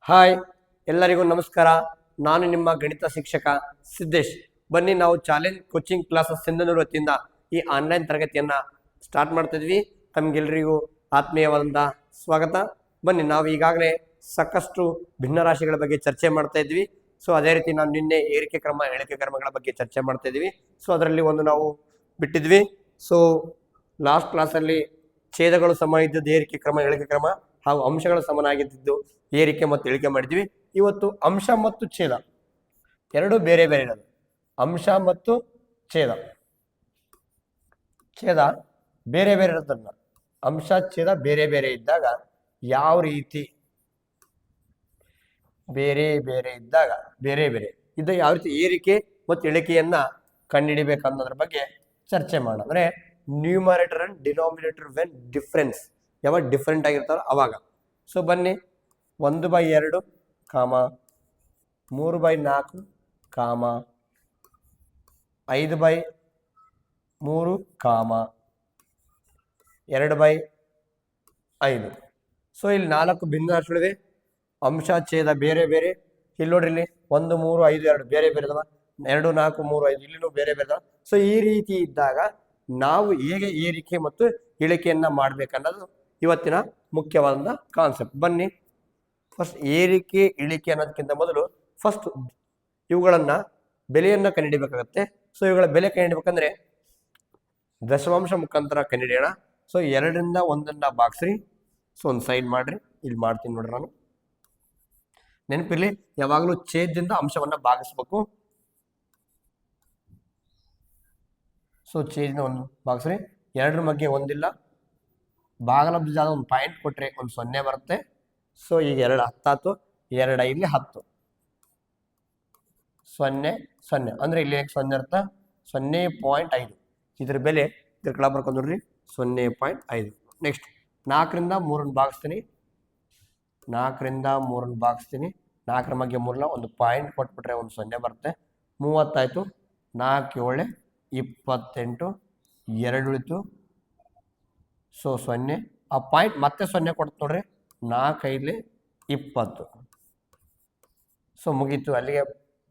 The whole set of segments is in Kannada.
ಹಾಯ್, ಎಲ್ಲರಿಗೂ ನಮಸ್ಕಾರ. ನಾನು ನಿಮ್ಮ ಗಣಿತ ಶಿಕ್ಷಕ ಸಿದ್ದೇಶ್. ಬನ್ನಿ, ನಾವು ಚಾಲೆಂಜ್ ಕೋಚಿಂಗ್ ಕ್ಲಾಸಸ್ ಸಿಂಧನೂರು ವತಿಯಿಂದ ಈ ಆನ್ಲೈನ್ ತರಗತಿಯನ್ನ ಸ್ಟಾರ್ಟ್ ಮಾಡ್ತಾ ಇದ್ವಿ. ತಮಗೆಲ್ಲರಿಗೂ ಆತ್ಮೀಯವಾದಂಥ ಸ್ವಾಗತ. ಬನ್ನಿ, ನಾವು ಈಗಾಗಲೇ ಸಾಕಷ್ಟು ಭಿನ್ನರಾಶಿಗಳ ಬಗ್ಗೆ ಚರ್ಚೆ ಮಾಡ್ತಾ ಇದ್ವಿ. ಸೊ ಅದೇ ರೀತಿ ನಾವು ನಿನ್ನೆ ಏರಿಕೆ ಕ್ರಮ ಇಳಿಕೆ ಕ್ರಮಗಳ ಬಗ್ಗೆ ಚರ್ಚೆ ಮಾಡ್ತಾ ಇದ್ವಿ. ಸೊ ಅದರಲ್ಲಿ ಒಂದು ನಾವು ಬಿಟ್ಟಿದ್ವಿ. ಸೊ ಲಾಸ್ಟ್ ಕ್ಲಾಸಲ್ಲಿ ಛೇದಗಳು ಸಮ ಇದ್ದದ್ದು ಏರಿಕೆ ಕ್ರಮ ಇಳಿಕೆ ಕ್ರಮ ಹಾಗೂ ಅಂಶಗಳು ಸಮನಾಗಿದ್ದು ಏರಿಕೆ ಮತ್ತು ಇಳಿಕೆ ಮಾಡಿದ್ವಿ. ಇವತ್ತು ಅಂಶ ಮತ್ತು ಛೇದ ಎರಡು ಬೇರೆ ಬೇರೆ ಇರೋದು. ಅಂಶ ಮತ್ತು ಛೇದ ಬೇರೆ ಬೇರೆ ಇರೋದನ್ನ ಅಂಶ ಛೇದ ಬೇರೆ ಬೇರೆ ಇದ್ದಾಗ ಯಾವ ರೀತಿ ಬೇರೆ ಬೇರೆ ಇದ್ದಾಗ ಯಾವ ರೀತಿ ಏರಿಕೆ ಮತ್ತು ಇಳಿಕೆಯನ್ನ ಕಂಡುಹಿಡಿಬೇಕು ಅನ್ನೋದ್ರ ಬಗ್ಗೆ ಚರ್ಚೆ ಮಾಡೋಣ. ಅಂದ್ರೆ numerator and denominator when difference ಯಾವಾಗ ಡಿಫ್ರೆಂಟ್ ಆಗಿರ್ತಾರೋ ಅವಾಗ. ಸೊ ಬನ್ನಿ, 1/2 ಕಾಮ 3/4 ಕಾಮ 5/3 ಕಾಮ 2/5. ಸೊ ಇಲ್ಲಿ 4 ಭಿನ್ನ ರಾಶಿಗಳಿವೆ. ಅಂಶ ಛೇದ ಬೇರೆ ಬೇರೆ. ಇಲ್ಲಿ ನೋಡ್ರಿ, ಇಲ್ಲಿ 1 3 5 2 ಬೇರೆ ಬೇರೆ ಅದಾವ. 2 4 3 5 ಇಲ್ಲಿನೂ ಬೇರೆ ಬೇರೆ ಅದಾವ. ಸೊ ಈ ರೀತಿ ಇದ್ದಾಗ ನಾವು ಹೇಗೆ ಏರಿಕೆ ಮತ್ತು ಇಳಿಕೆಯನ್ನ ಮಾಡ್ಬೇಕನ್ನೋದು ಇವತ್ತಿನ ಮುಖ್ಯವಾದ ಕಾನ್ಸೆಪ್ಟ್. ಬನ್ನಿ, ಫಸ್ಟ್ ಏರಿಕೆ ಇಳಿಕೆ ಅನ್ನೋದಕ್ಕಿಂತ ಮೊದಲು ಫಸ್ಟ್ ಇವುಗಳನ್ನ ಬೆಲೆಯನ್ನ ಕಂಡುಹಿಡಿಬೇಕಾಗತ್ತೆ. ಸೊ ಇವುಗಳ ಬೆಲೆ ಕಂಡುಹಿಡಿಬೇಕಂದ್ರೆ ದಶಮಾಂಶ ಮುಖಾಂತರ ಕಂಡುಹಿಡಿಯೋಣ. ಸೊ 2ರಿಂದ 1 ಭಾಗಿಸ್ರಿ. ಸೊ ಒಂದು ಸೈಡ್ ಮಾಡ್ರಿ, ಇಲ್ಲಿ ಮಾಡ್ತೀನಿ ನೋಡ್ರಿ. ನಾನು ನೆನಪಿರ್ಲಿ, ಯಾವಾಗಲೂ ಛೇದದಿಂದ ಅಂಶವನ್ನ ಭಾಗಿಸ್ಬೇಕು. ಸೊ ಛೇದದಿಂದ 1 ಭಾಗಿಸ್ರಿ. 2ರ ಮಧ್ಯೆ ಒಂದಿಲ್ಲ, ಭಾಗಲಬ್ಧ ಒಂದು ಪಾಯಿಂಟ್ ಕೊಟ್ರೆ ಒಂದು 0 ಬರುತ್ತೆ. ಸೊ ಈಗ 2 10 2 5 10 0 0 ಅಂದ್ರೆ ಇಲ್ಲಿ 0 ಅರ್ಥ 0.5. ಇದ್ರ ಬೆಲೆ ಇದ್ರ ಕೆಳ ಬರ್ಕೊಂಡು ನೋಡ್ರಿ, 0.5. ನೆಕ್ಸ್ಟ್ 4ರಿಂದ 3 ಭಾಗಿಸ್ತೀನಿ. 4ರಿಂದ 3 ಭಾಗಿಸ್ತೀನಿ. 4ರ ಮಧ್ಯೆ 3 ಒಂದು ಪಾಯಿಂಟ್ ಕೊಟ್ಬಿಟ್ರೆ ಒಂದು 0 ಬರುತ್ತೆ. 30 ಆಯ್ತು. 4 7 28, 2 ಉಳಿತು. ಸೊ 0, ಆ ಪಾಯಿಂಟ್ ಮತ್ತೆ 0 ಕೊಡ್ತು ನೋಡ್ರಿ. 4 5 20. ಸೊ ಮುಗೀತು, ಅಲ್ಲಿಗೆ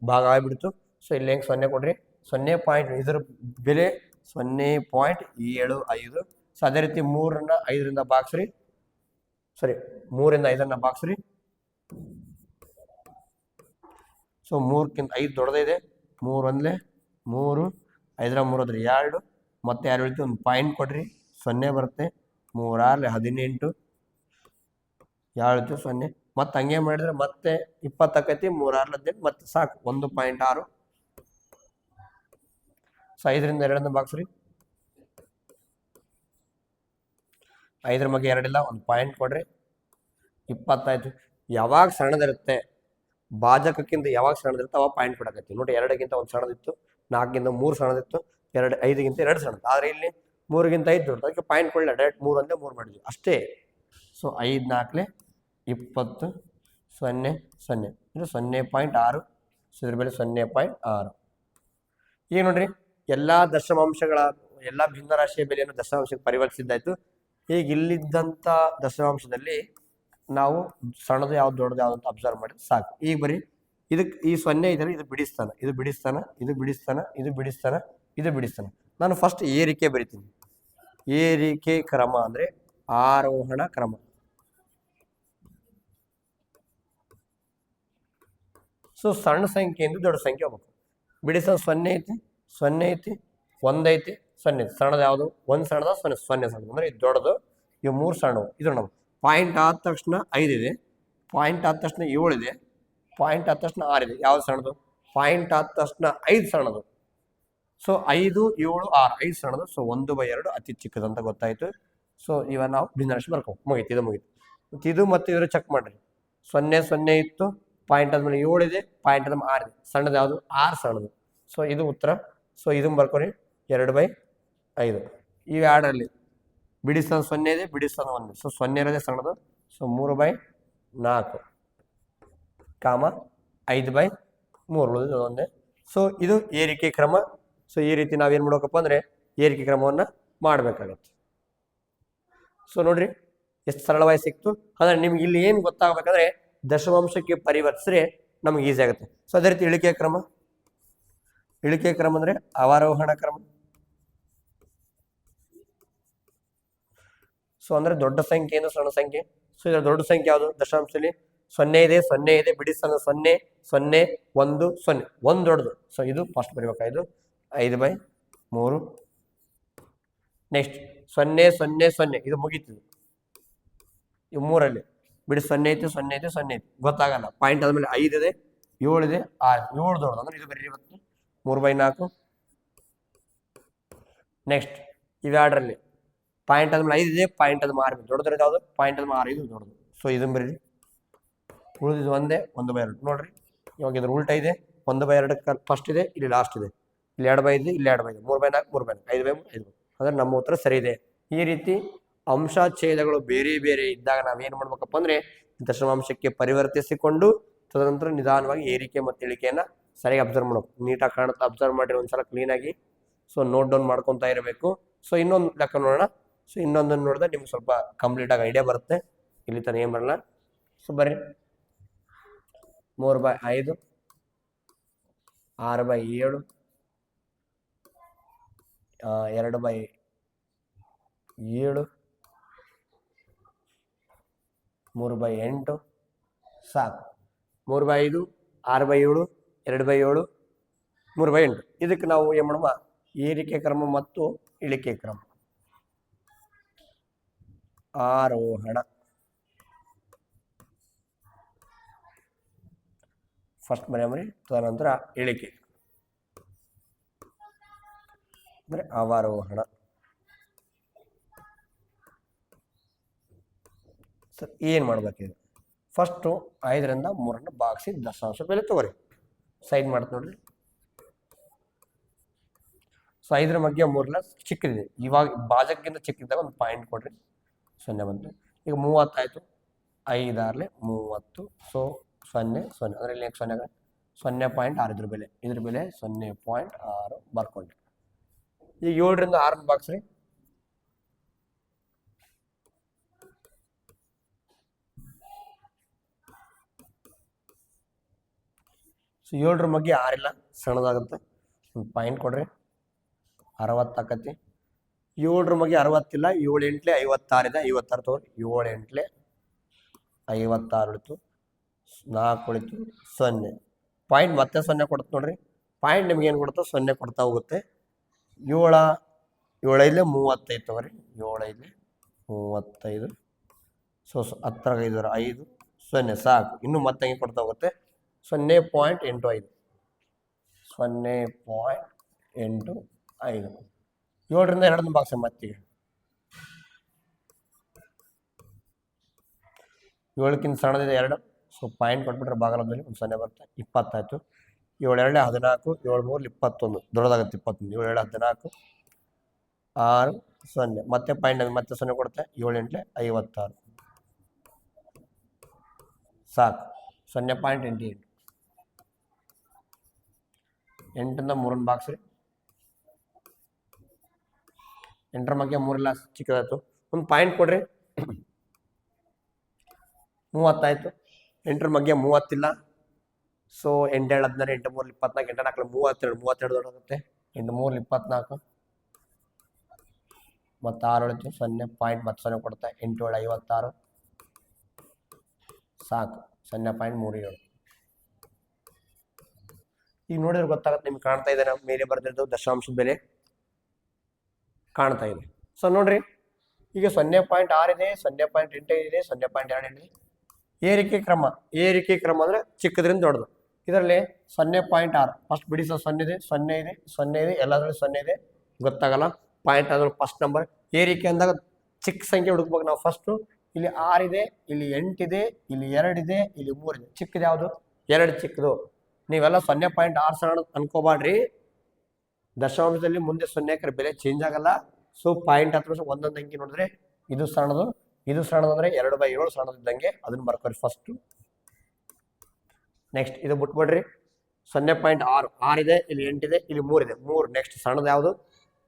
ಭಾಗ ಆಗಿಬಿಡ್ತು. ಸೊ ಇಲ್ಲಿ ಹೆಂಗೆ 0 ಕೊಡ್ರಿ, 0. ಇದರ ಬೆಲೆ 0.75. ಸೊ ಅದೇ ರೀತಿ 3ರಿಂದ 5ರಿಂದ ಭಾಗಿಸ್ರಿ. 3ರಿಂದ 5ನ್ನ ಭಾಗಿಸ್ರಿ. ಸೊ 3ಕ್ಕಿಂತ 5 ದೊಡ್ಡದೇ ಇದೆ. 3 1 3, 5ರ 3 ಹೋದ್ರೆ 2, ಮತ್ತೆ 2 ಉಳಿತು. ಒಂದು ಪಾಯಿಂಟ್ ಕೊಡ್ರಿ, 0 ಬರುತ್ತೆ. 3 6 18, 2 0. ಮತ್ತೆ ಹಂಗೆ ಮಾಡಿದ್ರೆ ಮತ್ತೆ 20 ಆಕೈತಿ. 3 6 18, ಮತ್ತೆ ಸಾಕು 1.6. ಸೊ 5ರಿಂದ 2ನ್ನ ಭಾಗಿಸ್ರಿ. 5ರ ಮಧ್ಯೆ 2 ಇಲ್ಲ, ಒಂದು ಪಾಯಿಂಟ್ ಕೊಡ್ರಿ. 20 ಆಯ್ತು. ಯಾವಾಗ ಸಣ್ಣದಿರುತ್ತೆ, ಭಾಜಕಕ್ಕಿಂತ ಯಾವಾಗ ಸಣ್ಣದಿರುತ್ತೆ ಅವಾಗ ಪಾಯಿಂಟ್ ಕೊಡಕತ್ತಿ ನೋಡಿ. 2ಗಿಂತ 1 ಸಣ್ಣದಿತ್ತು, 4ಗಿಂತ 3 ಸಣ್ಣದಿತ್ತು, 5ಗಿಂತ 2 ಸಣ್ಣದು. ಆದ್ರೆ ಇಲ್ಲಿ 3ಗಿಂತ 5 ದೊಡ್ಡದು, ಅದಕ್ಕೆ ಪಾಯಿಂಟ್ ಕೊಡಲಿಲ್ಲ. ಡೈರೆಕ್ಟ್ 3 1 3 ಮಾಡಿದ್ವಿ ಅಷ್ಟೇ. ಸೊ 5 4 20 0 0 ಇದು 0.6. ಸೊ ಇದ್ರ ಬೆಲೆ 0.6. ಈಗ ನೋಡ್ರಿ, ಎಲ್ಲಾ ದಶಮಾಂಶಗಳ ಎಲ್ಲ ಭಿನ್ನರಾಶಿಯ ಬೆಲೆಯನ್ನು ದಶಮಾಂಶಕ್ಕೆ ಪರಿವರ್ತಿಸಿದ್ದಾಯ್ತು. ಈಗ ಇಲ್ಲಿದ್ದಂಥ ದಶಮಾಂಶದಲ್ಲಿ ನಾವು ಸಣ್ಣದು ಯಾವ್ದು ದೊಡ್ಡದು ಯಾವ್ದು ಅಂತ ಅಬ್ಸರ್ವ್ ಮಾಡಿದ್ರೆ ಸಾಕು. ಈಗ ಬರೀ ಇದಕ್ಕೆ ಈ 0 ಇದ್ರೆ ಇದು ಬಿಡಿಸ್ತಾನೆ, ಇದು ಬಿಡಿಸ್ತಾನೆ, ಇದು ಬಿಡಿಸ್ತಾನೆ, ಇದು ಬಿಡಿಸ್ತಾನೆ, ಇದು ಬಿಡಿಸ್ತಾನೆ. ನಾನು ಫಸ್ಟ್ ಏರಿಕೆ ಬರಿತೀನಿ. ಏರಿಕೆ ಕ್ರಮ ಅಂದ್ರೆ ಆರೋಹಣ ಕ್ರಮ. ಸೊ ಸಣ್ಣ ಸಂಖ್ಯೆಯಿಂದ ದೊಡ್ಡ ಸಂಖ್ಯೆ ಹೋಗ್ಬೇಕು. ಬಿಡಿಸೋದು 0 ಐತಿ, 0 ಐತಿ, 1 ಐತಿ, 0 ಐತಿ. ಸಣ್ಣದು ಯಾವುದು? 1 ಸಣ್ಣದ, 0 ಸಣ್ಣದು. ಅಂದ್ರೆ ಇದು ದೊಡ್ಡದು, ಇವು 3 ಸಣ್ಣವು. ಇದು ನಾವು ಪಾಯಿಂಟ್ ಆದ ತಕ್ಷಣ 5 ಇದೆ, ಪಾಯಿಂಟ್ ಆದ ತಕ್ಷಣ 7 ಇದೆ, ಪಾಯಿಂಟ್ ಆದ ತಕ್ಷಣ 6 ಇದೆ. ಯಾವ್ದು ಸಣ್ಣದು? ಪಾಯಿಂಟ್ ಆದ ತಕ್ಷಣ 5 ಸಣ್ಣದು. ಸೊ 5 7 6 5 ಸಣ್ಣದು. ಸೊ 1/2 ಅತಿ ಚಿಕ್ಕದಂತ ಗೊತ್ತಾಯ್ತು. ಸೊ ಇವಾಗ ನಾವು ಭಿನ್ನರಾಶಿ ಬರ್ಕೊ ಮುಗೀತು. ಇದು ಮುಗೀತು. ಇದು ಮತ್ತೆ ಇವರು ಚೆಕ್ ಮಾಡ್ರಿ. 0 0 ಇತ್ತು, ಪಾಯಿಂಟ್ ಆದ್ಮೇಲೆ 7 ಇದೆ, ಪಾಯಿಂಟ್ ಆದ್ಮೇಲೆ 6 ಇದೆ. ಸಣ್ಣದು ಯಾವುದು? 6 ಸಣ್ಣದು. ಸೊ ಇದು ಉತ್ತರ. ಸೊ ಇದನ್ನು ಬರ್ಕೊರಿ, 2/5. ಈ 2ರಲ್ಲಿ ಬಿಡಿಸ್ತಾನ 0 ಇದೆ, ಬಿಡಿಸ್ತಾನ 1. ಸೊ 0 ಇರೋದೇ ಸಣ್ಣದು. ಸೊ 3/4 ಕಾಮ 5/3 ಉಳಿದು 1. ಸೊ ಇದು ಏರಿಕೆ ಕ್ರಮ. ಸೊ ಈ ರೀತಿ ನಾವೇನು ಮಾಡ್ಬೇಕಪ್ಪ ಅಂದ್ರೆ ಏರಿಕೆ ಕ್ರಮವನ್ನು ಮಾಡಬೇಕಾಗತ್ತೆ. ಸೊ ನೋಡ್ರಿ, ಎಷ್ಟು ಸರಳವಾಗಿ ಸಿಕ್ತು. ಅಂದ್ರೆ ನಿಮ್ಗೆ ಇಲ್ಲಿ ಏನು ಗೊತ್ತಾಗಬೇಕಂದ್ರೆ ದಶಮಾಂಶಕ್ಕೆ ಪರಿವರ್ತಿಸಿದ್ರೆ ನಮ್ಗೆ ಈಸಿ ಆಗುತ್ತೆ. ಸೊ ಅದೇ ರೀತಿ ಇಳಿಕೆ ಕ್ರಮ ಅಂದ್ರೆ ಅವರೋಹಣ ಕ್ರಮ. ಸೊ ಅಂದ್ರೆ ದೊಡ್ಡ ಸಂಖ್ಯೆಯಿಂದ ಸಣ್ಣ ಸಂಖ್ಯೆ. ಸೊ ಇದರ ದೊಡ್ಡ ಸಂಖ್ಯೆ ಯಾವುದು? ದಶಾಂಶದಲ್ಲಿ 0 ಇದೆ, 0 ಇದೆ, ಬಿಡಿ ಸಣ್ಣ 0, 0, 1, 0, 1 ದೊಡ್ಡದು. ಸೊ ಇದು ಫಸ್ಟ್ ಬರೀಬೇಕಾಯ್ತು 5/3. ನೆಕ್ಸ್ಟ್ 0, 0, 0 ಇದು ಮುಗೀತು. ಇವು ಮೂರಲ್ಲಿ ಬಿಡಿ 0 ಐತಿ, 0 ಐತಿ, 0 ಐತಿ, ಗೊತ್ತಾಗಲ್ಲ. ಪಾಯಿಂಟ್ ಆದ್ಮೇಲೆ 5 ಇದೆ, 7 ಇದೆ, 6, 7 ದೊಡ್ಡದು ಅಂದ್ರೆ ಇದು ಬರೀ 3/4. ನೆಕ್ಸ್ಟ್ ಇವೆರಡರಲ್ಲಿ ಪಾಯಿಂಟ್ ಆದ್ಮೇಲೆ 5 ಇದೆ, ಪಾಯಿಂಟ್ ಅದು 6 ದೊಡ್ಡದ್ರದ್ದು ಯಾವುದು? ಪಾಯಿಂಟ್ ಅದು 6 ಇದು ದೊಡ್ಡದು. ಸೊ ಇದನ್ನ ಬರೀ ಉಳಿದಿದ್ದು ಒಂದೇ 1/2. ನೋಡ್ರಿ ಇವಾಗ ಇದ್ರ ಉಲ್ಟ ಇದೆ, 1/2 ಫಸ್ಟ್ ಇದೆ, ಇಲ್ಲಿ ಲಾಸ್ಟ್ ಇದೆ, ಇಲ್ಲಿ 2/5 ಇದೆ, ಇಲ್ಲಿ 2/5, 3/4, 3/4, 5/5 ಅಂದ್ರೆ ನಮ್ಮ ಉತ್ತರ ಸರಿ ಇದೆ. ಈ ರೀತಿ ಅಂಶ ಛೇದಗಳು ಬೇರೆ ಬೇರೆ ಇದ್ದಾಗ ನಾವೇನು ಮಾಡ್ಬೇಕಪ್ಪ ಅಂದ್ರೆ ದಶಮಾಂಶಕ್ಕೆ ಪರಿವರ್ತಿಸಿಕೊಂಡು ತದನಂತರ ನಿಧಾನವಾಗಿ ಏರಿಕೆ ಮತ್ತು ಇಳಿಕೆಯನ್ನ ಸರಿಯಾಗಿ ಅಬ್ಸರ್ವ್ ಮಾಡಬೇಕು. ನೀಟಾಗಿ ಕಾಣುತ್ತೆ, ಅಬ್ಸರ್ವ್ ಮಾಡಿರಿ ಒಂದ್ಸಲ ಕ್ಲೀನಾಗಿ. ಸೊ ನೋಟ್ ಡೌನ್ ಮಾಡ್ಕೊತಾ ಇರಬೇಕು. ಸೊ ಇನ್ನೊಂದು ಲೆಕ್ಕ ನೋಡೋಣ. ಸೊ ಇನ್ನೊಂದನ್ನು ನೋಡಿದ್ರೆ ನಿಮ್ಗೆ ಸ್ವಲ್ಪ ಕಂಪ್ಲೀಟಾಗಿ ಐಡಿಯಾ ಬರುತ್ತೆ. ಇಲ್ಲಿ ತನಕ ಏನು ಬರಲ್ಲ. ಸೊ ಬರ್ರಿ 3/5, 6/7, 2/7, 3/8 ಸಾಕು. 3/5, 6/7, 2/7, 3/8. ಇದಕ್ಕೆ ನಾವು ಏನು ಮಾಡುವ? ಏರಿಕೆ ಕ್ರಮ ಮತ್ತು ಇಳಿಕೆ ಕ್ರಮ. ಆರೋಹಣ ಫಸ್ಟ್ ಬರೀ, ತದನಂತರ ಇಳಿಕೆ ಅಂದ್ರೆ ಅವರೋಹಣ. ಸರ್ ಏನು ಮಾಡ್ಬೇಕಿದೆ? ಫಸ್ಟು 5ರಿಂದ 3 ಭಾಗಿಸಿ ದಶಾಂಶ ಬೆಲೆ ತಗೋರಿ. ಸೈಡ್ ಮಾಡ್ತು ನೋಡ್ರಿ. ಸೊ 5ರ ಮಧ್ಯೆ 3 ಚಿಕ್ಕದಿದೆ. ಇವಾಗ ಭಾಜಕ್ಕಿಂತ ಚಿಕ್ಕಿದ್ದಾಗ ಒಂದು ಪಾಯಿಂಟ್ ಕೊಡ್ರಿ. 0 ಬಂತು. ಈಗ 30 ಆಯಿತು. 5 6 30. ಸೊ 0 0 ಅಂದರೆ ಇಲ್ಲಿ 0 0.6 ಇದ್ರ ಬೆಲೆ 0.6 ಬರ್ಕೊಂಡ್ರಿ. ಈಗ 7ರಿಂದ 6 ಭಾಗಿಸ್ರಿ. ಸೊ 7ರ ಮಧ್ಯೆ 6 ಇಲ್ಲ, ಸಣ್ಣದಾಗುತ್ತೆ. ಒಂದು ಪಾಯಿಂಟ್ ಕೊಡ್ರಿ. 60 ಆಕತಿ. 7ರ ಮಧ್ಯೆ 60 ಇಲ್ಲ, 7 8 56 ಇದೆ, 56 ತಗೋರಿ. 7 8 56 ಉಳಿತು, 4 ಉಳಿತು, 0 ಪಾಯಿಂಟ್ ಮತ್ತೆ 0 ಕೊಡುತ್ತೆ ನೋಡ್ರಿ. ಪಾಯಿಂಟ್ ನಿಮ್ಗೆ ಏನು ಕೊಡುತ್ತೆ? 0 ಕೊಡ್ತಾ ಹೋಗುತ್ತೆ. 7 7 35 ತಗೋರಿ. 7 35. ಸೊ 10 5 0 ಸಾಕು. ಇನ್ನು ಮತ್ತೆ ಹೆಂಗೆ ಕೊಡ್ತಾ ಹೋಗುತ್ತೆ? 0.85 0.85. 7ರಿಂದ 2 ಭಾಗಿಸಿ ಮತ್ತೀಗ 7ಕ್ಕಿಂತ ಸಣ್ಣದಿದೆ 2. ಸೊ ಪಾಯಿಂಟ್ ಕೊಟ್ಬಿಟ್ರೆ ಭಾಗಲಬ್ಧದಲ್ಲಿ ಒಂದು 0 ಬರುತ್ತೆ. 20 ಆಯಿತು. 7 2 14, 7 3 21 ದೊಡ್ಡದಾಗುತ್ತೆ 21. 7 2 14, 6 0 ಮತ್ತೆ ಪಾಯಿಂಟ್ ಮತ್ತೆ 0 ಕೊಡುತ್ತೆ. 7 8 56 ಸಾಕು. 0.88. 8ರಿಂದ 3 ಭಾಗಿಸ್ರಿ. 8ರ ಮಧ್ಯೆ 3 ಚಿಕ್ಕದಾಯ್ತು. ಒಂದು ಪಾಯಿಂಟ್ ಕೊಡ್ರಿ. 30 ಆಯಿತು. 8ರ ಮಧ್ಯೆ 30 ಇಲ್ಲ. ಸೊ 8 7 16, 8 3 24, 8 4 32, 32 ದೊಡ್ಡದಾಗುತ್ತೆ. 8 3 24 ಮತ್ತು 6 ಉಳಿತು. 0 ಪಾಯಿಂಟ್ ಮತ್ತೆ 0 ಕೊಡುತ್ತೆ. 8 7 56 ಸಾಕು. 0.37. ಈಗ ನೋಡಿದ್ರೆ ಗೊತ್ತಾಗುತ್ತೆ ನಿಮ್ಗೆ, ಕಾಣ್ತಾ ಇದೆ ನಮ್ಮ ಮೇಲೆ ಬರ್ದಿರೋದು ದಶಾಂಶದ ಬೆಲೆ ಕಾಣ್ತಾ ಇದೆ. ಸೊ ನೋಡ್ರಿ ಈಗ 0.6 ಇದೆ, 0.8 ಇದೆ, 0.2 ಇದೆ. ಏರಿಕೆ ಕ್ರಮ ಅಂದ್ರೆ ಚಿಕ್ಕದ್ರಿಂದ ದೊಡ್ಡದು. ಇದರಲ್ಲಿ 0.6 ಫಸ್ಟ್ ಬಿಡಿ. 0 ಇದೆ, 0 ಇದೆ, 0 ಇದೆ, ಎಲ್ಲದರಲ್ಲಿ 0 ಇದೆ, ಗೊತ್ತಾಗಲ್ಲ. ಪಾಯಿಂಟ್ ಆದ್ರೆ ಫಸ್ಟ್ ನಂಬರ್. ಏರಿಕೆ ಅಂದಾಗ ಚಿಕ್ಕ ಸಂಖ್ಯೆ ಹುಡುಕ್ಬೇಕು ನಾವು. ಫಸ್ಟು ಇಲ್ಲಿ 6 ಇದೆ, ಇಲ್ಲಿ 8 ಇದೆ, ಇಲ್ಲಿ 2 ಇದೆ, ಇಲ್ಲಿ 3 ಇದೆ. ಚಿಕ್ಕದು ಯಾವುದು? 2 ಚಿಕ್ಕದು. ನೀವೆಲ್ಲ 0.6 ಸಣ್ಣ ಅನ್ಕೋಬಾಡ್ರಿ. ದಶಾಂಶದಲ್ಲಿ ಮುಂದೆ 0 ಬೆಲೆ ಚೇಂಜ್ ಆಗಲ್ಲ. ಸೊ ಪಾಯಿಂಟ್ ಹತ್ರ ಒಂದೊಂದು ಅಂಕಿ ನೋಡಿದ್ರೆ ಇದು ಸಣ್ಣದು, ಇದು ಸಣ್ಣದಂದ್ರೆ 2/7 ಸಣ್ಣದಿದ್ದಂಗೆ ಅದನ್ನ ಬರ್ಕೋರಿ ಫಸ್ಟು. ನೆಕ್ಸ್ಟ್ ಇದು ಬಿಟ್ಬಿಡ್ರಿ. 0.6 6 ಇದೆ, ಇಲ್ಲಿ 8 ಇದೆ, ಇಲ್ಲಿ 3 ಇದೆ, 3 ನೆಕ್ಸ್ಟ್ ಸಣ್ಣದು ಯಾವುದು?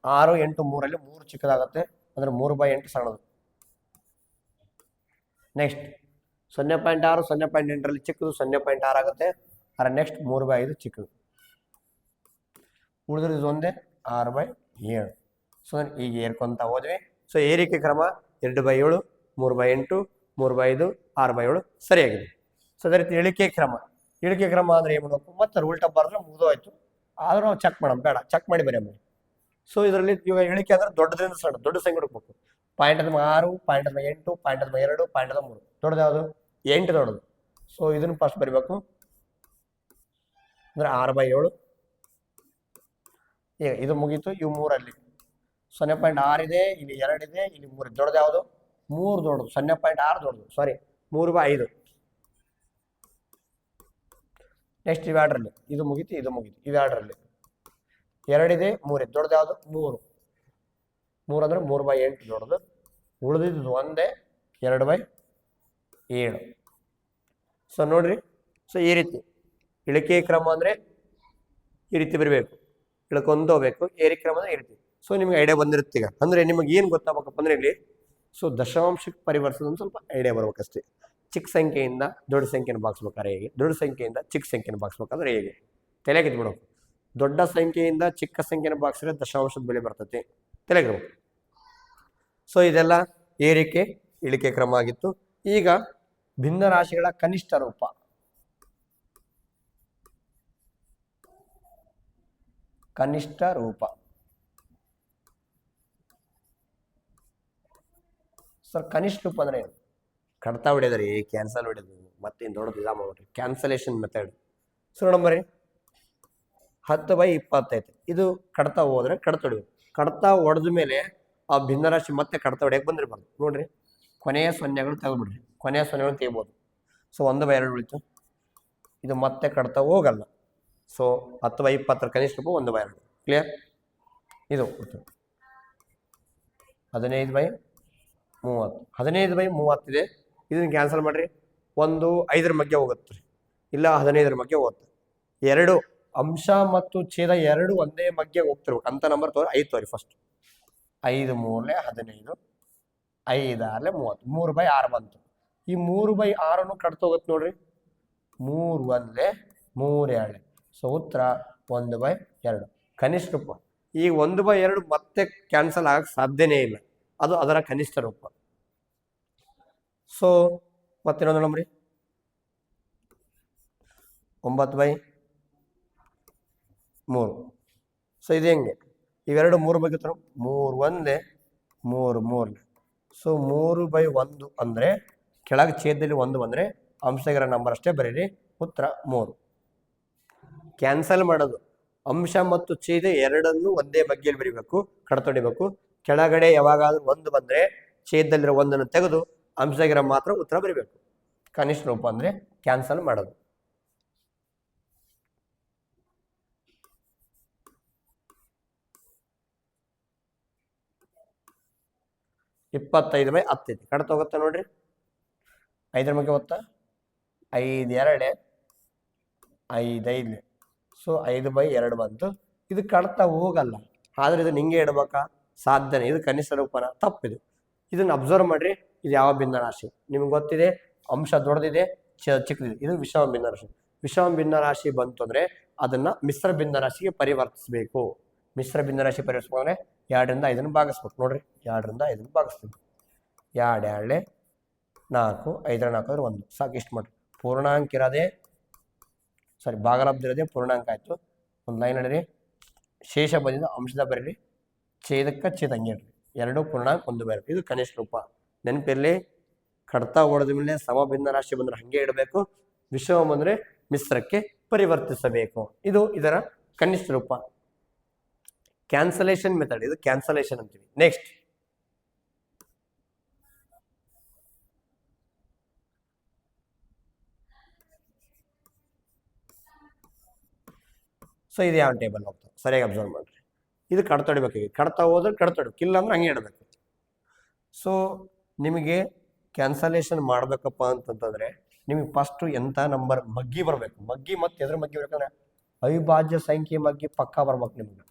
6 8 3ರಲ್ಲಿ 3 ಚಿಕ್ಕದಾಗುತ್ತೆ, ಅಂದ್ರೆ 3/8 ಸಣ್ಣದು. ನೆಕ್ಸ್ಟ್ 0.6 0.8ರಲ್ಲಿ ಚಿಕ್ಕದು 0.6 ಆಗುತ್ತೆ. ಅದರ ನೆಕ್ಸ್ಟ್ 3/5 ಚಿಕ್ಕದು, ಉಳಿದ್ರೆ ಒಂದೇ 6/7. ಸೊ ಈಗ ಏರ್ಕೊಂತ ಹೋದ್ವಿ. ಸೊ ಏರಿಕೆ ಕ್ರಮ 2/7, 3/8, 3/5, 6/7 ಸರಿಯಾಗಿದೆ. ಸೊ ಅದೇ ರೀತಿ ಇಳಿಕೆ ಕ್ರಮ ಅಂದ್ರೆ ಏನು ಮಾಡಬೇಕು, ಮತ್ತೆ ಉಲ್ಟಾ ಬರೆದ್ರೆ ಮುಗಿದೋಯ್ತು. ಆದ್ರೂ ನಾವು ಚೆಕ್ ಮಾಡೋಣ, ಬೇಡ ಚೆಕ್ ಮಾಡಿ ಬರೀ. ಸೊ ಇದರಲ್ಲಿ ಇವಾಗ ಇಳಿಕೆ ಅಂದ್ರೆ ದೊಡ್ಡದ್ರಿಂದ ಸಣ್ಣ ದೊಡ್ಡ ಸಂಖ್ಯೆ ಹುಡುಕ್ಬೇಕು. 0.6, 0.8, 0.2, 0.3 ದೊಡ್ಡದು ಯಾವುದು? 8 ದೊಡ್ಡದು. ಸೊ ಇದನ್ನು ಫಸ್ಟ್ ಬರಿಬೇಕು ಅಂದ್ರೆ 6/7. ಈಗ ಇದು ಮುಗೀತು. ಇವು 3ಅಲ್ಲಿ 0.6 ಇದೆ, ಇಲ್ಲಿ 2 ಇದೆ, ಇಲ್ಲಿ 3 ದೊಡ್ಡದು ಯಾವುದು? 3 ದೊಡ್ಡದು. 0.6 ದೊಡ್ಡದು, ಸಾರಿ 3/5. ನೆಕ್ಸ್ಟ್ ಇವೆರಡರಲ್ಲಿ ಇದು ಮುಗೀತು, ಇದು ಮುಗೀತು. ಇವೆರಡರಲ್ಲಿ 2 ಇದೆ, 3 ಇದೆ, ದೊಡ್ಡದು ಯಾವುದು? 3 ಅಂದ್ರೆ 3/8 ದೊಡ್ಡದು. ಉಳಿದಿದ್ದು ಒಂದೇ 2/7. ಸೊ ನೋಡ್ರಿ, ಸೊ ಈ ರೀತಿ ಇಳಿಕೆ ಕ್ರಮ ಅಂದ್ರೆ ಈ ರೀತಿ ಬರಬೇಕು, ಇಳ್ಕೊಂಡು ಹೋಗ್ಬೇಕು. ಏರಿಕೆ ಕ್ರಮ ಅಂದ್ರೆ ಈ ರೀತಿ. ಸೊ ನಿಮ್ಗೆ ಐಡಿಯಾ ಬಂದಿರುತ್ತೆ ಈಗ. ಅಂದ್ರೆ ನಿಮಗೆ ಏನು ಗೊತ್ತಾಗಬೇಕಪ್ಪ ಅಂದ್ರೆ ಇಲ್ಲಿ ಸೊ ದಶಾಂಶಕ್ಕೆ ಪರಿವರ್ತಿಸೋದು ಸ್ವಲ್ಪ ಐಡಿಯಾ ಬರ್ಬೇಕಷ್ಟೇ. ಚಿಕ್ಕ ಸಂಖ್ಯೆಯಿಂದ ದೊಡ್ಡ ಸಂಖ್ಯೆಯನ್ನು ಭಾಗಿಸ್ಬೇಕಾದ್ರೆ ಹೇಗೆ, ದೊಡ್ಡ ಸಂಖ್ಯೆಯಿಂದ ಚಿಕ್ಕ ಸಂಖ್ಯೆಯನ್ನು ಭಾಗಿಸ್ಬೇಕಾದ್ರೆ ಹೇಗೆ ತಲೆಗಿದ್ಬಿಡೋದು. ದೊಡ್ಡ ಸಂಖ್ಯೆಯಿಂದ ಚಿಕ್ಕ ಸಂಖ್ಯೆಯನ್ನು ಭಾಗಿಸಿದ್ರೆ ದಶಾಂಶದ ಬೆಲೆ ಬರ್ತೈತಿ, ತಲೆಗಿರ್ಬೇಕು. ಸೊ ಇದೆಲ್ಲ ಏರಿಕೆ ಇಳಿಕೆ ಕ್ರಮ ಆಗಿತ್ತು. ಈಗ ಭಿನ್ನ ರಾಶಿಗಳ ಕನಿಷ್ಠ ರೂಪ. ಕನಿಷ್ಠ ರೂಪ ಸರ್, ಕನಿಷ್ಠ ರೂಪ ಅಂದ್ರೆ ಏನು? ಕಡ್ತಾ ಹೊಡೆದ್ರಿ, ಕ್ಯಾನ್ಸಲ್ ಹೊಡೆದು ಮತ್ತೇನು ದೊಡ್ಡದು ಇಲ್ಲ ಮಾಡ್ರಿ, ಕ್ಯಾನ್ಸಲೇಷನ್ ಮೆಥಡ್. ಸೊ ನೋಡಂಬರಿ 10/20 ಐತೆ. ಇದು ಕಡ್ತಾ ಹೋದ್ರೆ ಕಡ್ತಾ ಹೊಡಿಬೇಕು. ಕಡ್ತಾ ಹೊಡೆದ ಮೇಲೆ ಆ ಭಿನ್ನರಾಶಿ ಮತ್ತೆ ಕಡ್ತಾ ಹೊಡೆಯಕ್ಕೆ ಬಂದಿರ್ಬಾರ್ದು. ನೋಡ್ರಿ, ಕೊನೆಯ ಸೊನ್ನೆಗಳು ತೆಗೆದ್ಬಿಡ್ರಿ, ಕೊನೆಯ ಸೊನ್ನೆಗಳು ತೆಗಿಬೋದು. ಸೊ 1/2 ಉಳಿತು. ಇದು ಮತ್ತೆ ಕಡ್ತಾ ಹೋಗಲ್ಲ. ಸೊ 10/20 ಕನಿಷ್ಠ ರೂಪ 1/2. ಕ್ಲಿಯರ್? ಇದು 15/30. 15/30 ಇದೆ. ಇದನ್ನ ಕ್ಯಾನ್ಸಲ್ ಮಾಡ್ರಿ. 1 5ರ ಮಧ್ಯೆ ಹೋಗುತ್ತೆ, ಇಲ್ಲ 15ರ ಮಧ್ಯೆ ಹೋಗುತ್ತೆ. 2 ಅಂಶ ಮತ್ತು ಛೇದ 2 ಒಂದೇ ಮಧ್ಯೆ ಹೋಗ್ತಿರ್ಬೇಕು ಅಂತ ನಂಬರ್ ತೋರಿ 5 ತೋರಿ. ಫಸ್ಟ್ 5 3 15, 5 6 30, 3/6 ಬಂತು. ಈ 3/6 ಕಟ್ತ ಹೋಗುತ್ತೆ ನೋಡ್ರಿ. 3 1 3 2. ಸೊ ಉತ್ತರ 1/2 ಕನಿಷ್ಠ ರೂಪ. ಈ 1/2 ಮತ್ತೆ ಕ್ಯಾನ್ಸಲ್ ಆಗಕ್ಕೆ ಸಾಧ್ಯನೇ ಇಲ್ಲ, ಅದು ಅದರ ಕನಿಷ್ಠ ರೂಪ. ಸೊ ಮತ್ತೇನೋ ನೋಡ್ರಿ, 9/3. ಸೊ ಇದು ಹೆಂಗೆ? ಇವೆರಡು 3 ಬಗ್ಗೆ 3 1 3 3. ಸೊ 3/1 ಅಂದ್ರೆ ಕೆಳಗೆ ಛೇದದಲ್ಲಿ 1 ಬಂದ್ರೆ ಅಂಶಗಿರೋ ನಂಬರ್ ಅಷ್ಟೇ ಬರೀರಿ. ಉತ್ತರ 3. ಕ್ಯಾನ್ಸಲ್ ಮಾಡೋದು, ಅಂಶ ಮತ್ತು ಛೇದ ಎರಡನ್ನು ಒಂದೇ ಬಗ್ಗೆಯಲ್ಲಿ ಬರೀಬೇಕು, ಕಡ್ತೊಡಿಬೇಕು. ಕೆಳಗಡೆ ಯಾವಾಗಾದ್ರೂ 1 ಬಂದ್ರೆ ಛೇದದಲ್ಲಿರೋ 1 ತೆಗೆದು ಅಂಶಗಿರೋ ಮಾತ್ರ ಉತ್ತರ ಬರೀಬೇಕು. ಕನಿಷ್ಠ ರೂಪ ಅಂದ್ರೆ ಕ್ಯಾನ್ಸಲ್ ಮಾಡೋದು. (25/10) ಐತಿ. ಕಡ್ತ ಹೋಗುತ್ತಾ ನೋಡ್ರಿ. 5ರ ಬಗ್ಗೆ ಗೊತ್ತಾ? 5 2 5 5. ಸೊ 5/2 ಬಂತು. ಇದು ಕಡ್ತಾ ಹೋಗಲ್ಲ, ಆದ್ರೆ ಇದು ನಿಂಗೆ ಇಡ್ಬೇಕಾ? ಸಾಧ್ಯನೇ. ಇದು ಕನಿಷ್ಠ ರೂಪನ? ತಪ್ಪಿದು. ಇದನ್ನ ಅಬ್ಸರ್ವ್ ಮಾಡ್ರಿ. ಇದು ಯಾವ ಭಿನ್ನ ರಾಶಿ? ನಿಮ್ಗೆ ಗೊತ್ತಿದೆ, ಅಂಶ ದೊಡ್ಡದಿದೆ, ಚಿಕ್ಕದಿದೆ. ಇದು ವಿಷಮ ಭಿನ್ನ ರಾಶಿ. ವಿಷಮ ಭಿನ್ನ ರಾಶಿ ಬಂತು ಅಂದ್ರೆ ಅದನ್ನ ಮಿಶ್ರ ಭಿನ್ನ ರಾಶಿಗೆ ಪರಿವರ್ತಿಸಬೇಕು. ಮಿಶ್ರ ಭಿನ್ನ ರಾಶಿ ಪರಿವರ್ತಿಸ್ಕೊಂಡ್ರೆ 2ರಿಂದ 5 ಭಾಗಿಸ್ಬೇಕು. ನೋಡ್ರಿ, 2ರಿಂದ 5 ಭಾಗಿಸ್ಬೇಕು. 2 2 4, 5 4 ಅಂದ್ರೆ 1. ಸಾಕು, ಇಷ್ಟು ಮಾಡ್ರಿ. ಪೂರ್ಣಾಂಕ ಇರೋದೇ ಭಾಗಲಬ್ಧ ಇರೋದೇ ಪೂರ್ಣಾಂಕ ಆಯ್ತು. ಒಂದು ಲೈನ್ ನಡೀರಿ. ಶೇಷ ಬಂದಿದ್ದ ಅಂಶದ ಬರೀರಿ, ಛೇದಕ್ಕೆ ಛೇದ ಹಂಗೆ ಇಡ್ರಿ. 2 ಪೂರ್ಣಾಂಕ 1/2. ಇದು ಕನಿಷ್ಠ ರೂಪ. ನೆನಪಿರಲಿ, ಕಡ್ತಾ ಹೊಡೆದ ಮೇಲೆ ಸಮ ಭಿನ್ನ ರಾಶಿ ಬಂದ್ರೆ ಹಂಗೆ ಇಡಬೇಕು, ವಿಷಮ ಬಂದ್ರೆ ಮಿಶ್ರಕ್ಕೆ ಪರಿವರ್ತಿಸಬೇಕು. ಇದು ಇದರ ಕನಿಷ್ಠ ರೂಪ. ಕ್ಯಾನ್ಸಲೇಷನ್ ಮೆಥಡ್, ಇದು ಕ್ಯಾನ್ಸಲೇಷನ್ ಅಂತೀವಿ. ನೆಕ್ಸ್ಟ್ ಸೊ ಇದು ಯಾವ ಟೇಬಲ್ ಹೋಗ್ತದೆ ಸರಿಯಾಗಿ ಅಬ್ಸರ್ವ್ ಮಾಡ್ರಿ. ಇದು ಕಡ್ತಾ ಹೊಡಿಬೇಕು. ಕಡ್ತಾ ಹೋದ್ರೆ ಕಡ್ತಾ ಹೊಡಿಬೇಕು, ಇಲ್ಲ ಅಂದ್ರೆ ಹಂಗೆ ಇಡಬೇಕು. ಸೊ ನಿಮಗೆ ಕ್ಯಾನ್ಸಲೇಷನ್ ಮಾಡ್ಬೇಕಪ್ಪ ಅಂತಂತಂದ್ರೆ ನಿಮಗೆ ಫಸ್ಟ್ ಎಂಥ ನಂಬರ್ ಮಗ್ಗಿ ಬರಬೇಕು. ಮಗ್ಗಿ ಮತ್ತೆ ಎದ್ರ ಮಗ್ಗಿ ಬೇಕಂದ್ರೆ ಅವಿಭಾಜ್ಯ ಸಂಖ್ಯೆ ಮಗ್ಗಿ ಪಕ್ಕಾ ಬರ್ಬೇಕು ನಿಮ್ಗೆ.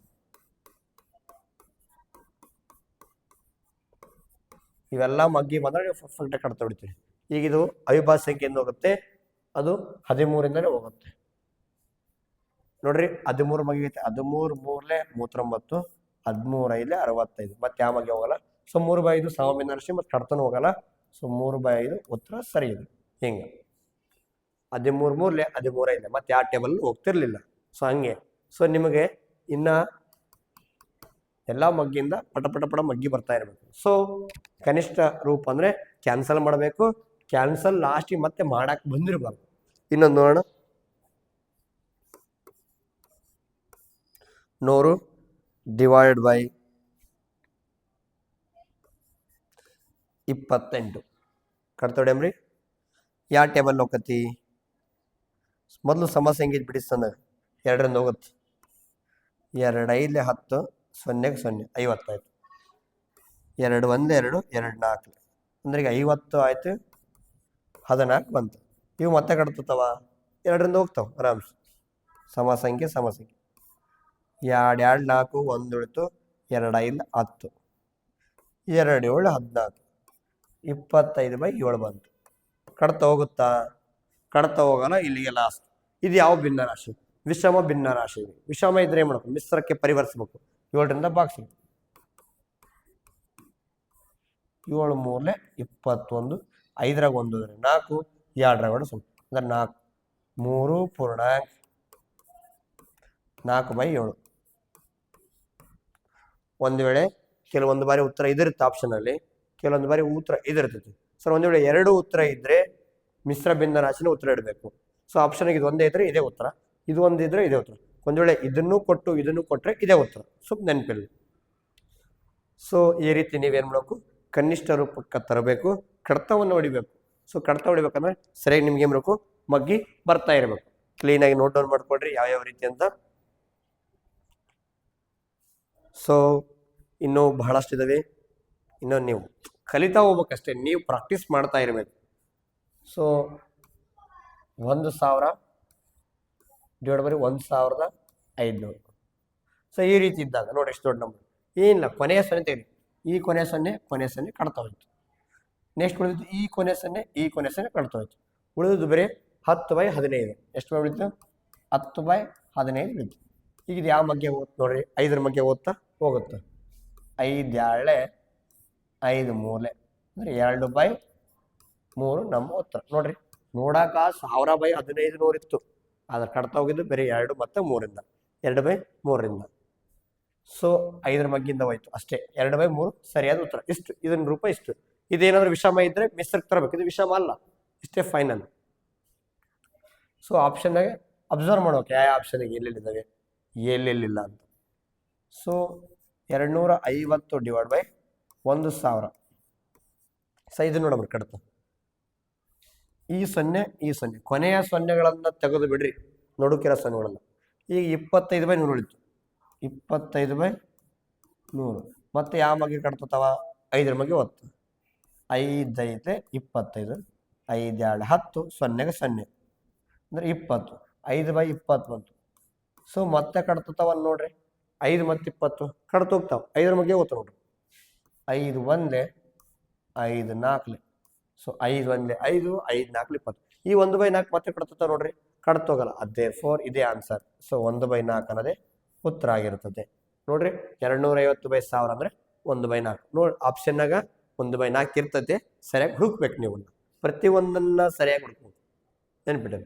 ಇವೆಲ್ಲ ಮಗ್ಗಿ ಬಂದ್ರೆ ನೀವು ಪರ್ಫೆಕ್ಟ್ ಕಡ್ತಾ ಹೊಡಿತೀರಿ. ಈಗ ಇದು ಅವಿಭಾಜ್ಯ ಸಂಖ್ಯೆಯಿಂದ ಹೋಗುತ್ತೆ, ಅದು 13ಇಂದಲೇ ಹೋಗುತ್ತೆ ನೋಡ್ರಿ. 13 ಮಗಿಗೈತೆ, 13 ಮೂರ್ಲೆ 39, 13 5 65, ಮತ್ತೆ ಯಾವ ಮಗೆ ಹೋಗಲ್ಲ. ಸೊ 3/5 ಸಮಭಿನ್ನರಾಶಿ ಮತ್ತೆ ಕಡ್ತನೂ ಹೋಗಲ್ಲ. ಸೊ 3/5 ಉತ್ತರ ಸರಿ ಇದೆ. ಹಿಂಗ 13 ಮೂರ್ಲೆ 13 5 ಮತ್ತೆ ಯಾವ ಟೇಬಲ್ ಹೋಗ್ತಿರ್ಲಿಲ್ಲ. ಸೊ ಹಂಗೆ. ಸೊ ನಿಮಗೆ ಇನ್ನ ಎಲ್ಲ ಮಗ್ಗಿಂದ ಪಟ ಮಗ್ಗಿ ಬರ್ತಾ ಇರಬೇಕು. ಸೊ ಕನಿಷ್ಠ ರೂಪ ಅಂದ್ರೆ ಕ್ಯಾನ್ಸಲ್ ಮಾಡಬೇಕು. ಕ್ಯಾನ್ಸಲ್ ಲಾಸ್ಟಿಗೆ ಮತ್ತೆ ಮಾಡಕ್ ಬಂದಿರಬಾರ್ದು. ಇನ್ನೊಂದು ನೋಡೋಣ. 100 ಡಿವೈಡ್ ಬೈ 28 ಕಟ್ತೊಡೆಮ್ರಿ. ಯಾವ ಟೇಬಲ್ ಹೋಗತಿ? ಮೊದಲು ಸಮ ಸಂಖ್ಯೆ ಬಿಡಿಸ್ತಂದಾಗ 2ರಿಂದ ಹೋಗುತ್ತೆ. 2 5 10 0 0 50 ಆಯ್ತು. 2 1 2 2 4 ಅಂದ್ರೆ ಈಗ 50 ಆಯ್ತು, 14 ಬಂತು. ಇವು ಮತ್ತೆ ಕಟ್ತವ 2ರಿಂದ ಹೋಗ್ತಾವ ಆರಾಮ್ಸೆ. ಸಮ ಸಂಖ್ಯೆ 2 2 4 1 ಉಳಿತು, 2 5 10, 2 7 14, 25/7 ಬಂತು. ಕಡ್ತಾ ಹೋಗುತ್ತಾ? ಕಡ್ತಾ ಹೋಗಲ್ಲ. ಇಲ್ಲಿಗೆ ಲಾಸ್ಟ್. ಇದು ಯಾವ ಭಿನ್ನ ರಾಶಿ? ವಿಷಮ ಭಿನ್ನ ರಾಶಿ. ವಿಷಮ ಇದ್ರೆ ಏನ್ ಮಾಡ್ಬೇಕು? ಮಿಶ್ರಕ್ಕೆ ಪರಿವರ್ತಿಸಬೇಕು. 7ರಿಂದ ಬಾಕ್ಸಿ. 7 ಮೂರ್ಲೆ 21, 5ರಾಗ 1 4, 2ರಾಗ 1 0 ಅಂದ್ರೆ 4 3 ಪೂರ್ಣಾಂಕ 4/7. ಒಂದು ವೇಳೆ ಕೆಲವೊಂದು ಬಾರಿ ಉತ್ತರ ಇದಿರುತ್ತೆ ಆಪ್ಷನ್ ಅಲ್ಲಿ, ಕೆಲವೊಂದು ಬಾರಿ ಉತ್ತರ ಇದಿರ್ತೈತಿ. ಸರ್ ಒಂದು ವೇಳೆ 2 ಉತ್ತರ ಇದ್ರೆ ಮಿಶ್ರ ಭಿನ್ನ ರಾಶಿನ ಉತ್ತರ ಇಡಬೇಕು. ಸೊ ಆಪ್ಷನ್ ಇದು ಒಂದೇ ಇದ್ರೆ ಇದೇ ಉತ್ತರ, ಇದು ಒಂದಿದ್ರೆ ಇದೇ ಉತ್ತರ. ಒಂದು ವೇಳೆ ಇದನ್ನು ಕೊಟ್ಟು ಇದನ್ನು ಕೊಟ್ರೆ ಇದೇ ಉತ್ತರ. ಸ್ವಲ್ಪ ನೆನಪಿರಲಿ. ಸೊ ಈ ರೀತಿ ನೀವೇನ್ ಮಾಡಬೇಕು? ಕನಿಷ್ಠ ರೂಪಕ್ಕೆ ತರಬೇಕು, ಕಡತವನ್ನು ಹೊಡಿಬೇಕು. ಸೊ ಕಡತ ಹೊಡಿಬೇಕಂದ್ರೆ ಸರಿಯಾಗಿ ನಿಮ್ಗೆ ಏನ್ ಬೇಕು? ಮಗ್ಗಿ ಬರ್ತಾ ಇರಬೇಕು. ಕ್ಲೀನಾಗಿ ನೋಟ್ ಡೌನ್ ಮಾಡ್ಕೊಡ್ರಿ ಯಾವ್ಯಾವ ರೀತಿ ಅಂತ. ಸೊ ಇನ್ನೂ ಬಹಳಷ್ಟು ಇದಾವೆ. ಇನ್ನೂ ನೀವು ಕಲಿತಾ ಹೋಗ್ಬೇಕಷ್ಟೇ, ನೀವು ಪ್ರಾಕ್ಟೀಸ್ ಮಾಡ್ತಾ ಇರಬೇಕು. So 1000 divide by 1500. ಸೊ ಈ ರೀತಿ ಇದ್ದಾಗ ನೋಡಿ ಎಷ್ಟು ದೊಡ್ಡ ನಂಬರ್. ಏನಿಲ್ಲ, ಕೊನೆಯ 0 ತೆಗೆದು ಈ ಕೊನೆಯ 0 ಕಡ್ತಾ ಹೋಯ್ತು. ನೆಕ್ಸ್ಟ್ ಉಳಿದಿದ್ದು ಈ ಕೊನೆಯ 0 ಕಡ್ತಾ ಹೋಯ್ತು. ಉಳಿದಿದ್ದು ಬರೀ 10/15. ಎಷ್ಟು ಉಳಿತು? 10/15 ಉಳಿತು. ಈಗ ಇದು ಯಾವ ಮಗ್ಗೆ ಹೋಗುತ್ತೆ ನೋಡ್ರಿ? 5ರ ಮಗ್ಗೆ ಓದ್ತಾ ಹೋಗುತ್ತೆ. 5 2 5 3 ಅಂದ್ರೆ 2/3 ನಮ್ಮ ಉತ್ತರ ನೋಡ್ರಿ. ನೋಡಾಕ 1000/1500 ಇತ್ತು, ಆದ್ರೆ ಕಡ್ತಾ ಹೋಗಿದ್ದು ಬೇರೆ 2 ಮತ್ತು 3ರಿಂದ 2/3ರಿಂದ. ಸೊ 5ರ ಮಗ್ಗಿಂದ ಹೋಯ್ತು ಅಷ್ಟೇ. 2/3 ಸರಿಯಾದ ಉತ್ತರ. ಇಷ್ಟು ಇದನ್ನ ರೂಪ ಇಷ್ಟು. ಇದೇನಾದ್ರೂ ವಿಷಮ ಇದ್ರೆ ಮಿಶ್ರಕ್ಕೆ ತರಬೇಕು. ಇದು ವಿಷಮ ಅಲ್ಲ, ಇಷ್ಟೇ ಫೈನಲ್. ಸೊ ಆಪ್ಷನ್ನಾಗೆ ಅಬ್ಸರ್ವ್ ಮಾಡ್ಬೇಕು ಯಾವ ಆಪ್ಷನ್ಗೆ ಎಲ್ಲೆಲ್ಲಿದ್ದಾವೆ ಎಲ್ಲೆಲ್ಲಿಲ್ಲ ಅಂತ. So 250 divide by 1000. ಸೊ ಇದು ನೋಡಬ್ರಿ ಕಡ್ತ. ಈ 0 ಕೊನೆಯ 0ಗಳನ್ನ ತೆಗೆದು ಬಿಡ್ರಿ, ನಡುಕಿರೋ 0ಗಳನ್ನ. ಈಗ 25/100 ಉಳಿತು. 25/100 ಮತ್ತೆ ಯಾವ ಮಗೆ ಕಟ್ತವ? 5ರ ಮಗೆ ಒತ್ತು. 5 5 25, 5 2 10, 0ಗೆ 0 ಅಂದ್ರೆ 20. 5/20 ಬಂತು. ಸೊ ಮತ್ತೆ ಕಟ್ತವ ನೋಡ್ರಿ. 5 ಮತ್ತು 20 ಕಡ್ತ ಹೋಗ್ತಾವ. 5ರ ಮಗೆ ಓದ್ತ ನೋಡ್ರಿ. 5 1 5 4. ಸೊ 5 1 5, 5 4 20. ಈ 1/4 ಮತ್ತೆ ಕಟ್ತಾವ ನೋಡ್ರಿ, ಕಡ್ತೋಗಲ್ಲ. ಅದೇ ಇದೇ ಆನ್ಸರ್. ಸೊ 1/4 ಅನ್ನೋದೇ ಉತ್ತರ ಆಗಿರ್ತದೆ ನೋಡ್ರಿ. 250/1000 ಅಂದ್ರೆ 1/4 ನೋಡಿ. ಆಪ್ಷನ್ನಾಗ 1/4 ಇರ್ತದೆ. ಸರಿಯಾಗಿ ಹುಡುಕ್ಬೇಕು ನೀವು. ಪ್ರತಿಯೊಂದನ್ನ ಸರಿಯಾಗಿ ಹುಡುಕ್ಬೇಕು, ನೆನ್ಪಿಟ್ಟೆ.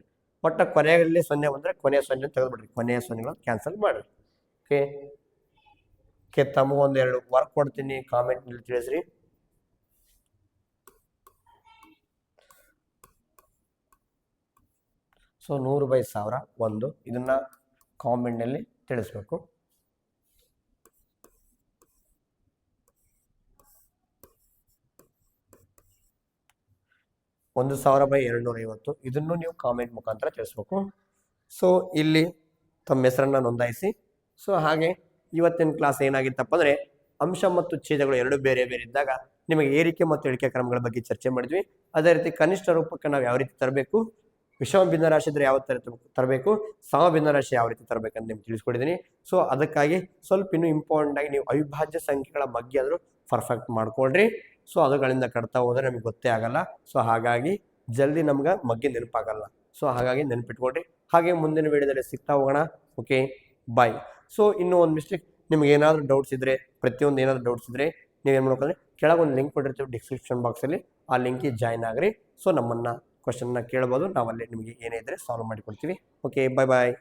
ಒಟ್ಟ ಕೊನೆಯಲ್ಲಿ 0 ಬಂದ್ರೆ ಕೊನೆಯ 0 ತೆಗೆದುಬಿಡ್ರಿ. ಕೊನೆಯ 0ಗಳನ್ನ ಕ್ಯಾನ್ಸಲ್ ಮಾಡ್ರಿ. ಓಕೆ ತಮಗೊಂದು 2 ವರ್ಕ್ ಕೊಡ್ತೀನಿ, ಕಾಮೆಂಟ್ ನಲ್ಲಿ ತಿಳಿಸ್ರಿ. ಸೊ 100/1000 1 ಇದನ್ನ ಕಾಮೆಂಟ್ ನಲ್ಲಿ ತಿಳಿಸ್ಬೇಕು. $1000/250 ಇದನ್ನು ನೀವು ಕಾಮೆಂಟ್ ಮುಖಾಂತರ ತಿಳಿಸ್ಬೇಕು. ಸೊ ಇಲ್ಲಿ ತಮ್ಮ ಹೆಸರನ್ನ ನೋಂದಾಯಿಸಿ. ಸೊ ಹಾಗೆ ಇವತ್ತಿನ ಕ್ಲಾಸ್ ಏನಾಗಿತ್ತಪ್ಪ ಅಂದ್ರೆ ಅಂಶ ಮತ್ತು ಛೇದಗಳು ಎರಡು ಬೇರೆ ಬೇರೆ ಇದ್ದಾಗ ನಿಮಗೆ ಏರಿಕೆ ಮತ್ತು ಇಳಿಕೆ ಕ್ರಮಗಳ ಬಗ್ಗೆ ಚರ್ಚೆ ಮಾಡಿದ್ವಿ. ಅದೇ ರೀತಿ ಕನಿಷ್ಠ ರೂಪಕ್ಕೆ ನಾವು ಯಾವ ರೀತಿ ತರಬೇಕು, ವಿಷಮ ಭಿನ್ನರಾಶಿ ಇದ್ರೆ ಯಾವ ತರ ತರಬೇಕು, ಸಮ ಭಿನ್ನರಾಶಿ ಯಾವ ರೀತಿ ತರಬೇಕಂತ ನಿಮ್ಗೆ ತಿಳಿಸ್ಕೊಡಿದ್ದೀನಿ. ಸೊ ಅದಕ್ಕಾಗಿ ಸ್ವಲ್ಪ ಇನ್ನೂ ಇಂಪಾರ್ಟೆಂಟ್ ಆಗಿ ನೀವು ಅವಿಭಾಜ್ಯ ಸಂಖ್ಯೆಗಳ ಬಗ್ಗೆ ಆದ್ರೂ ಪರ್ಫೆಕ್ಟ್ ಮಾಡ್ಕೊಳ್ರಿ. ಸೊ ಅದುಗಳಿಂದ ಕಟ್ತಾ ಹೋದರೆ ನಮಗೆ ಗೊತ್ತೇ ಆಗಲ್ಲ. ಸೊ ಹಾಗಾಗಿ ಜಲ್ದಿ ನಮ್ಗೆ ಮಗ್ಗೆ ನೆನಪಾಗಲ್ಲ. ಸೊ ಹಾಗಾಗಿ ನೆನಪಿಟ್ಕೊಡ್ರಿ. ಹಾಗೆ ಮುಂದಿನ ವಿಡಿಯೋದಲ್ಲಿ ಸಿಗ್ತಾ ಹೋಗೋಣ. ಓಕೆ, ಬಾಯ್. ಸೊ ಇನ್ನೂ ಒಂದು ಮಿಸ್ಟೇಕ್, ನಿಮ್ಗೆ ಏನಾದರೂ ಡೌಟ್ಸ್ ಇದ್ದರೆ, ಪ್ರತಿಯೊಂದು ಏನಾದರೂ ಡೌಟ್ಸ್ ಇದ್ದರೆ ನೀವೇನು ಮಾಡ್ಕೊಂಡ್ರೆ ಕೆಳಗೊಂದು ಲಿಂಕ್ ಕೊಟ್ಟಿರ್ತೀವಿ ಡಿಸ್ಕ್ರಿಪ್ಷನ್ ಬಾಕ್ಸಲ್ಲಿ, ಆ ಲಿಂಕಿಗೆ ಜಾಯ್ನ್ ಆಗ್ರಿ. ಸೊ ನಮ್ಮನ್ನು ಕ್ವಶನ್ನ ಕೇಳ್ಬೋದು, ನಾವಲ್ಲಿ ನಿಮಗೆ ಏನೇ ಇದ್ದರೆ ಸಾಲ್ವ್ ಮಾಡಿಕೊಡ್ತೀವಿ. ಓಕೆ, ಬಾಯ್ ಬಾಯ್.